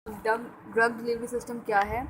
Drug delivery system क्या है?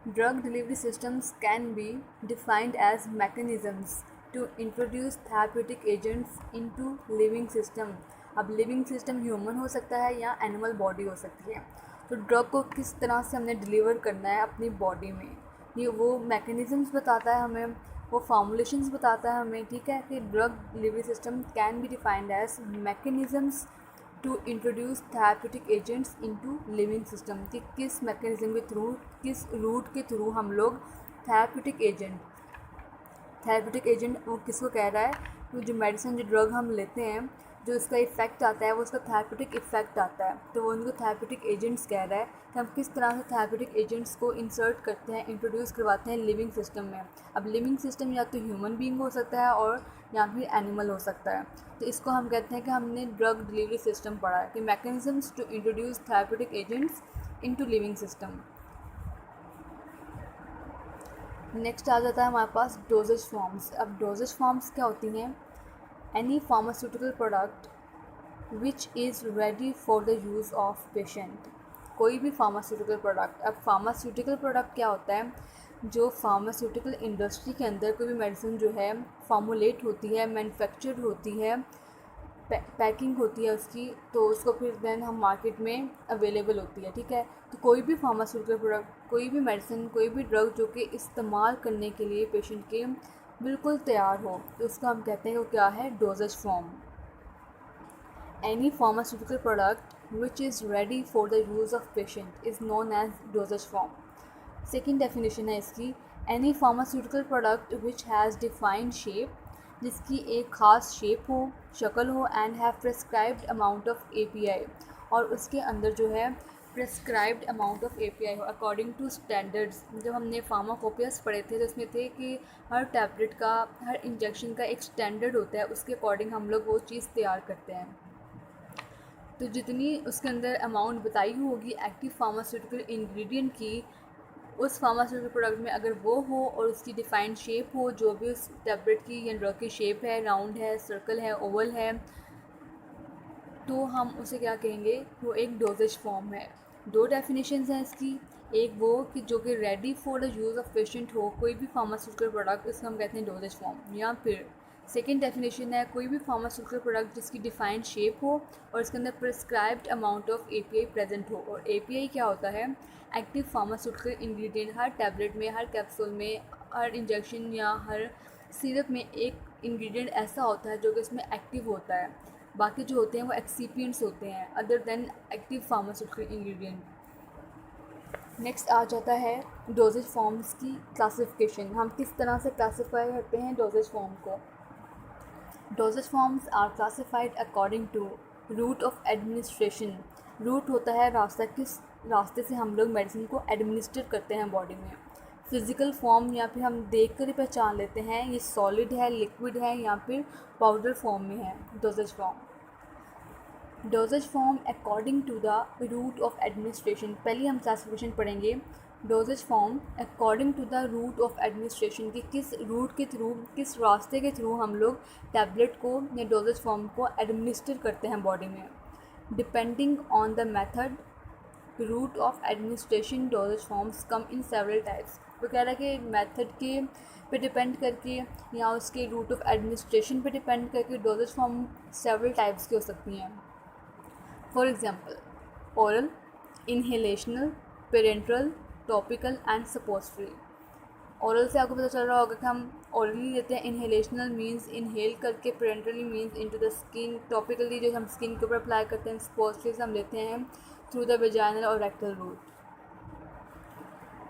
Drug delivery systems can be defined as mechanisms to introduce therapeutic agents into living system. अब living system human हो सकता है या एनिमल बॉडी हो सकती है। तो ड्रग को किस तरह से हमने डिलीवर करना है अपनी बॉडी में, ये वो मैकेनिज़म्स बताता है हमें, वो फार्मूलेशंस बताता है हमें। ठीक है कि drug delivery system can be defined as mechanisms to introduce therapeutic agents into living system, कि किस मैकेनिज्म के थ्रू, किस रूट के थ्रू हम लोग थेराप्यूटिक एजेंट वो किसको कह रहा है? तो जो मेडिसिन, जो ड्रग हम लेते हैं, जो इसका इफ़ेक्ट आता है वो उसका थेराप्यूटिक इफ़ेक्ट आता है, तो वो उनको थेराप्यूटिक एजेंट्स कह रहा है कि हम किस तरह से थेराप्यूटिक एजेंट्स को इंसर्ट करते हैं, इंट्रोड्यूस करवाते हैं लिविंग सिस्टम में। अब लिविंग सिस्टम या तो ह्यूमन बीइंग हो सकता है और या फिर एनिमल हो सकता है। तो इसको हम कहते हैं कि हमने ड्रग डिलीवरी सिस्टम पढ़ा है कि mechanisms to introduce therapeutic agents into living system. Next आ जाता है हमारे पास डोजेज फॉर्म्स। अब डोजेज फॉर्म्स क्या होती हैं? Any pharmaceutical product which is ready for the use of patient. कोई भी फार्मास्यूटिकल प्रोडक्ट। अब फार्मास्यूटिकल प्रोडक्ट क्या होता है? जो फार्मास्यूटिकल इंडस्ट्री के अंदर कोई भी मेडिसिन जो है फॉर्मुलेट होती है, मैन्युफैक्चर्ड होती है, पैकिंग होती है उसकी, तो उसको फिर देन हम मार्केट में अवेलेबल होती है। ठीक है, तो कोई भी फार्मास्यूटिकल प्रोडक्ट, कोई भी मेडिसिन, कोई भी ड्रग जो कि इस्तेमाल करने के लिए पेशेंट के बिल्कुल तैयार हो, तो उसका हम कहते हैं वो क्या है? Dosage form. Any pharmaceutical product which is ready for the use of patient is known as dosage form. Second definition है इसकी, any pharmaceutical product which has defined shape, जिसकी एक ख़ास शेप हो, शक्ल हो, and have prescribed amount of API, और उसके अंदर जो है प्रेस्क्राइब्ड अमाउंट ऑफ API हो अकॉर्डिंग टू स्टैंडर्ड्स। जब हमने फार्माकोपियस पढ़े थे तो उसमें थे कि हर टैबलेट का, हर इंजेक्शन का एक स्टैंडर्ड होता है, उसके अकॉर्डिंग हम लोग वो चीज़ तैयार करते हैं। तो जितनी उसके अंदर अमाउंट बताई होगी एक्टिव फार्मास्यूटिकल इंग्रेडिएंट की, उस फार्मास्यूटिकल प्रोडक्ट में अगर वो हो और उसकी डिफाइंड शेप हो, जो भी उस टैबलेट की या ड्रग की शेप है, राउंड है, सर्कल है, ओवल है, तो हम उसे क्या कहेंगे? वो एक डोजेज फॉर्म है। दो डेफिनेशंस हैं इसकी। एक वो कि जो कि ready for the use of patient हो, कोई भी फार्मास्यूटिकल प्रोडक्ट, इसको हम कहते हैं डोजेज फॉर्म। या फिर सेकेंड डेफिनेशन है कोई भी फार्मास्यूटिकल प्रोडक्ट जिसकी डिफाइंड शेप हो और इसके अंदर prescribed amount of API present हो। और API क्या होता है? Active pharmaceutical ingredient. हर टैबलेट में, हर कैप्सूल में, हर इंजेक्शन या हर सिरप में एक इंग्रेडिएंट ऐसा होता है जो कि इसमें एक्टिव होता है, बाकी जो होते हैं वो एक्सिपिएंट्स होते हैं other than active pharmaceutical ingredient. Next आ जाता है डोजेज फॉर्म्स की क्लासिफिकेशन। हम किस तरह से क्लासीफाई करते हैं डोजेज फॉर्म को? Dosage forms are classified according to route of administration. Route होता है रास्ता, किस रास्ते से हम लोग मेडिसिन को एडमिनिस्टर करते हैं बॉडी में। फिज़िकल फॉर्म, या फिर हम देख कर ही पहचान लेते हैं ये सॉलिड है, लिक्विड है, या फिर पाउडर फॉर्म में है। Dosage form. Dosage form according to the route of administration. पहले हम क्लासिफिकेशन पढ़ेंगे। Dosage form according to the route of administration, कि किस रूट के थ्रू, किस रास्ते के थ्रू हम लोग टैबलेट को या डोजेज फॉर्म को एडमिनिस्टर करते हैं बॉडी में। Depending on the method route of administration dosage forms come in several types. वो कह रहा है कि मेथड के पे डिपेंड करके या उसके रूट ऑफ एडमिनिस्ट्रेशन पे डिपेंड करके डोजेज फॉर्म सेवरल टाइप्स की हो सकती हैं। For example, oral, inhalational, parenteral, topical and suppository. Oral से आपको पता चल रहा होगा कि हम ओरली लेते हैं। इनहेलेशनल मींस इनहेल करके, parenterally means into the skin, topically जो हम स्किन के ऊपर अप्लाई करते हैं, सपोजिटरी से हम लेते हैं थ्रू द वेजाइनल और रेक्टल रूट।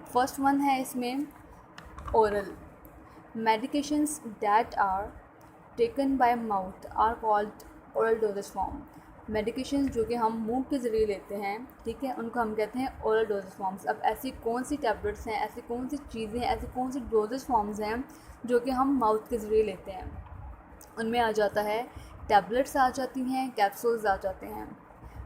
फर्स्ट वन है इसमें oral. Medications that are taken by mouth are called oral dosage form. Medications जो कि हम मुंह के ज़रिए लेते हैं, ठीक है, उनको हम कहते हैं ओरल डोजेज फॉर्म्स। अब ऐसी कौन सी टैबलेट्स हैं, ऐसी कौन सी चीज़ें हैं, ऐसी कौन सी डोजेज फॉर्म्स हैं जो कि हम माउथ के ज़रिए लेते हैं? उनमें आ जाता है टैबलेट्स आ जाती हैं, कैप्सूल्स आ जाते हैं,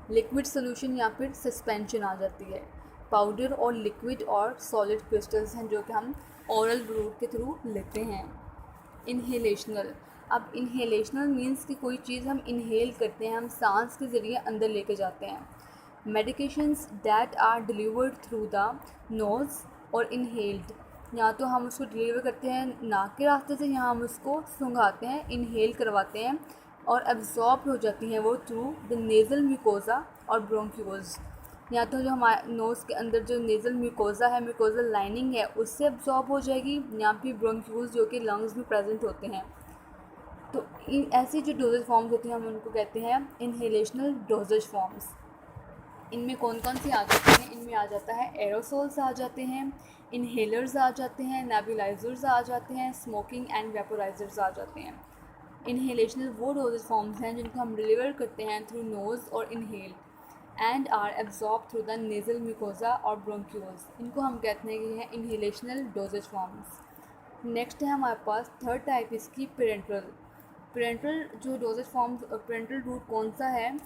लिक्विड सोल्यूशन या फिर सस्पेंशन आ जाती है, पाउडर और लिक्विड और सॉलिड क्रिस्टल्स हैं जो कि हम ओरल रूट के थ्रू लेते हैं। इनहेलेशनल। अब इनहेलेशनल मीन्स कि कोई चीज़ हम इनहेल करते हैं, हम सांस के ज़रिए अंदर लेके जाते हैं। Medications that are delivered through the nose और इनहेल्ड, या तो हम उसको डिलीवर करते हैं नाक के रास्ते से, या हम उसको सूंघाते हैं, इनहेल करवाते हैं, और एब्जॉर्ब हो जाती हैं वो थ्रू द नेज़ल म्यूकोज़ा और ब्रोंक्यूल्स, या तो जो हमारे नोज़ के अंदर जो नेज़ल म्यूकोज़ा है, म्यूकोज़ल लाइनिंग है, उससे एब्जॉर्ब हो जाएगी, या फिर ब्रोंक्यूल्स जो कि लंग्स में प्रेजेंट होते हैं। तो इन ऐसी जो डोजेज फॉर्म्स होती हैं हम उनको कहते हैं इनहेलेशनल डोजेज फॉर्म्स। इनमें कौन कौन सी आ जाती हैं? इनमें आ जाता है एरोसोल्स आ जाते हैं, इनहेलर्स आ जाते हैं, नेबुलाइजर्स आ जाते हैं, स्मोकिंग एंड वेपोराइजर्स आ जाते हैं। इनहेलेशनल वो डोजेज फॉर्म्स हैं जिनको हम डिलीवर करते हैं थ्रू नोज़ और inhale and are absorb through the nasal mucosa और ब्रोंक्यूल्स। इनको हम कहते हैं कि हैं इनहेलेशनल डोजेज फॉर्म्स। नेक्स्ट है हमारे पास थर्ड टाइप इसकी पेरेंटल जो डोजेज फॉर्म्स, पेरेंटल रूट कौन सा है?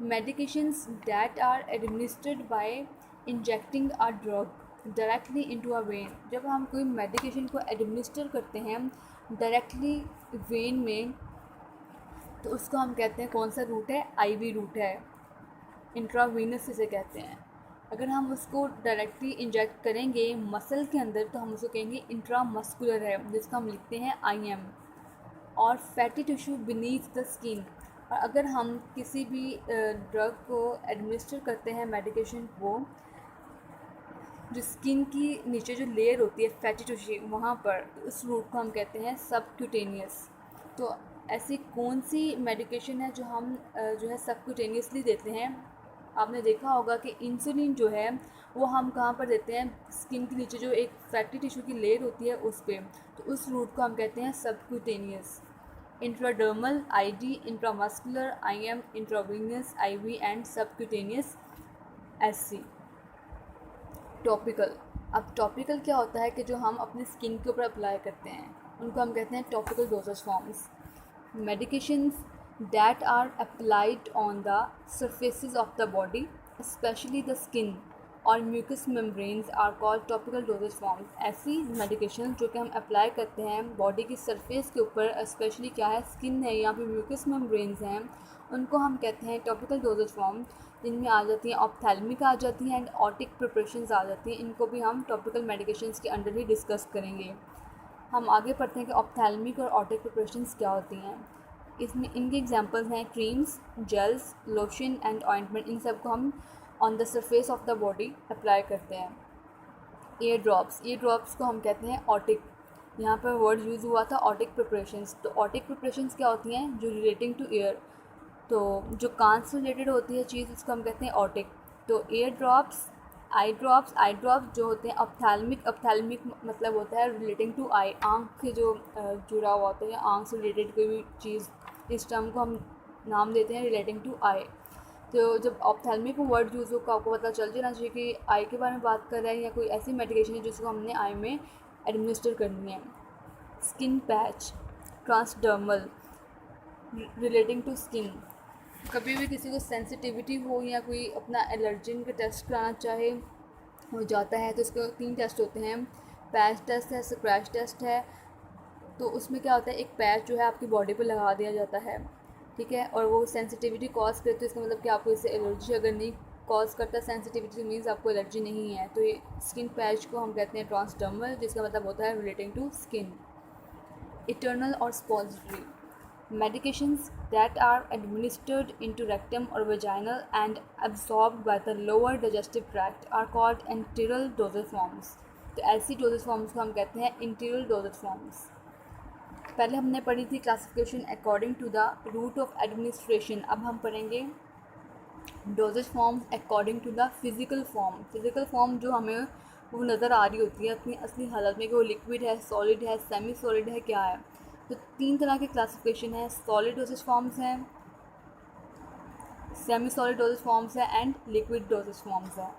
Medications that are administered by injecting a drug directly into a vein. जब हम कोई मेडिकेशन को एडमिनिस्टर करते हैं डायरेक्टली वेन में, तो उसको हम कहते हैं कौन सा रूट है? आईवी रूट है, इंट्रावीनस इसे कहते हैं। अगर हम उसको डायरेक्टली इंजेक्ट करेंगे मसल के अंदर तो हम उसको कहेंगे इंट्रामस्कुलर है, जिसको हम लिखते हैं IM। और fatty tissue beneath the skin. और अगर हम किसी भी ड्रग को एडमिनिस्टर करते हैं, मेडिकेशन को, जो स्किन की नीचे जो लेयर होती है फैटी टिश्यू वहाँ पर, उस रूट को हम कहते हैं सबक्यूटेनियस। तो ऐसी कौन सी मेडिकेशन है जो हम जो है सबक्यूटेनियसली देते हैं? आपने देखा होगा कि इंसुलिन जो है वो हम कहाँ पर देते हैं? स्किन के नीचे जो एक फैटी टिश्यू की लेयर होती है उस पर, तो उस रूट को हम कहते हैं subcutaneous. Intradermal ID, intramuscular IM, intravenous IV and subcutaneous SC। Topical. अब टॉपिकल क्या होता है कि जो हम अपनी स्किन के ऊपर अप्लाई करते हैं उनको हम कहते हैं topical dosage forms. Medications that are applied on the surfaces of the body, especially the skin और mucous membranes are called topical dosage forms. ऐसी मेडिकेशन जो कि हम अप्लाई करते हैं बॉडी की सरफेस के ऊपर, स्पेशली क्या है? स्किन है या फिर म्यूकस मेम्ब्रेन्स हैं, उनको हम कहते हैं टॉपिकल डोजेज फॉर्म। जिनमें आ जाती हैं ऑप्थेल्मिक आ जाती हैं एंड ऑटिक प्रिपरेशंस आ जाती हैं। इनको भी हम टॉपिकल मेडिकेशंस के अंडर ही डिस्कस करेंगे। हम आगे पढ़ते हैं कि ऑप्थेल्मिक और ऑटिक प्रिपरेशंस क्या होती हैं। इसमें इनके एग्जांपल्स हैं creams, gels, lotion and ointment. इन सब को हम on the surface of the body apply करते हैं। ईयर ड्रॉप्स को हम कहते हैं ऑटिक। यहाँ पर वर्ड यूज़ हुआ था ऑटिक प्रिपरेशंस। तो ऑटिक प्रिपरेशंस क्या होती हैं? जो रिलेटिंग टू ईयर, तो जो कान से रिलेटेड होती है चीज़ उसको हम कहते हैं ऑटिक। तो ईयर ड्रॉप्स, आई ड्रॉप्स जो होते हैं ऑप्थेल्मिक मतलब होता है रिलेटिंग टू आई, आँख के जो जुड़ा हुआ होता है या आँख से रिलेटेड कोई भी चीज़, इस टर्म को हम नाम देते हैं रिलेटिंग टू आई। तो जब ऑप्थेल्मिक वर्ड यूज़ हो आपको पता चल जाना चाहिए कि आई के बारे में बात कर रहे हैं या कोई ऐसी मेडिकेशन है जिसको हमने आई में एडमिनिस्टर करनी है। Skin patch, transdermal, relating to skin. कभी भी किसी को सेंसिटिविटी हो या कोई अपना एलर्जिन का टेस्ट कराना चाहे हो जाता है तो उसके 3 टेस्ट होते हैं। पैच टेस्ट है, स्क्रैच टेस्ट है। तो उसमें क्या होता है, एक पैच जो है आपकी बॉडी पर लगा दिया जाता है, ठीक है, और वो सेंसिटिविटी कॉज करती है। इसका मतलब कि आपको इससे एलर्जी अगर नहीं कॉज करता सेंसिटिविटी मीन्स आपको एलर्जी नहीं है। तो ये स्किन पैच को हम कहते हैं ट्रांसडर्मल, जिसका मतलब होता है रिलेटिंग टू स्किन। इटर्नल और स्पॉजिटरी medications that are administered into rectum or vaginal and absorbed by the lower digestive tract are called enteral dosage forms। तो ऐसी dosage forms को हम कहते हैं enteral dosage forms। पहले हमने पढ़ी थी classification according to the route of administration. अब हम पढ़ेंगे dosage forms according to the physical form. Physical form जो हमें वो नज़र आ रही होती है अपनी असली हालत में कि वो लिक्विड है, सॉलिड है, सेमी सॉलिड है, क्या है। तो 3 तरह के क्लासिफिकेशन है, सॉलिड डोजेज फॉर्म्स हैं, सेमी सॉलिड डोजेज फॉर्म्स है एंड लिक्विड डोजेज फॉर्म्स है।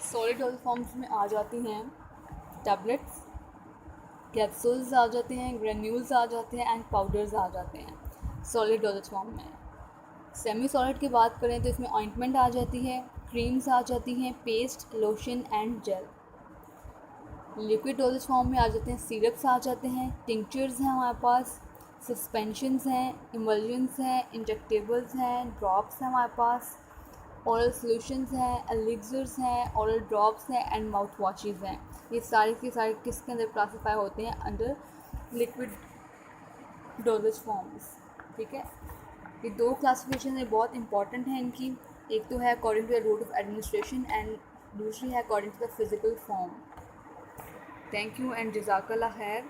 सॉलिड डोजेज फॉर्म्स में आ जाती हैं टैबलेट्स, कैप्सूल्स आ जाते हैं, ग्रेन्यूल्स आ जाते हैं एंड पाउडर्स आ जाते हैं सॉलिड डोजेज फॉर्म में। सेमी सॉलिड की बात करें तो इसमें ऑइंटमेंट आ जाती है, क्रीम्स आ जाती हैं, paste, lotion and gel. Liquid dosage form में आ जाते हैं, सिरप्स आ जाते हैं, टिंक्चर्स हैं हमारे पास, सस्पेंशंस हैं, इमल्जन्स हैं, इंजेक्टेबल्स हैं, ड्रॉप्स हैं हमारे पास, ओरल सॉल्यूशंस हैं, एलिक्सर्स हैं, ओरल ड्रॉप्स हैं एंड माउथ वॉशेज़ हैं। ये सारे के सारे किसके अंदर क्लासीफाई होते हैं? Under liquid dosage forms. ठीक है, ये दो क्लासिफिकेशन है बहुत इंपॉर्टेंट है इनकी। एक तो है according to the route of administration and दूसरी है according to the physical form. Thank you and जज़ाकल्लाह खैर।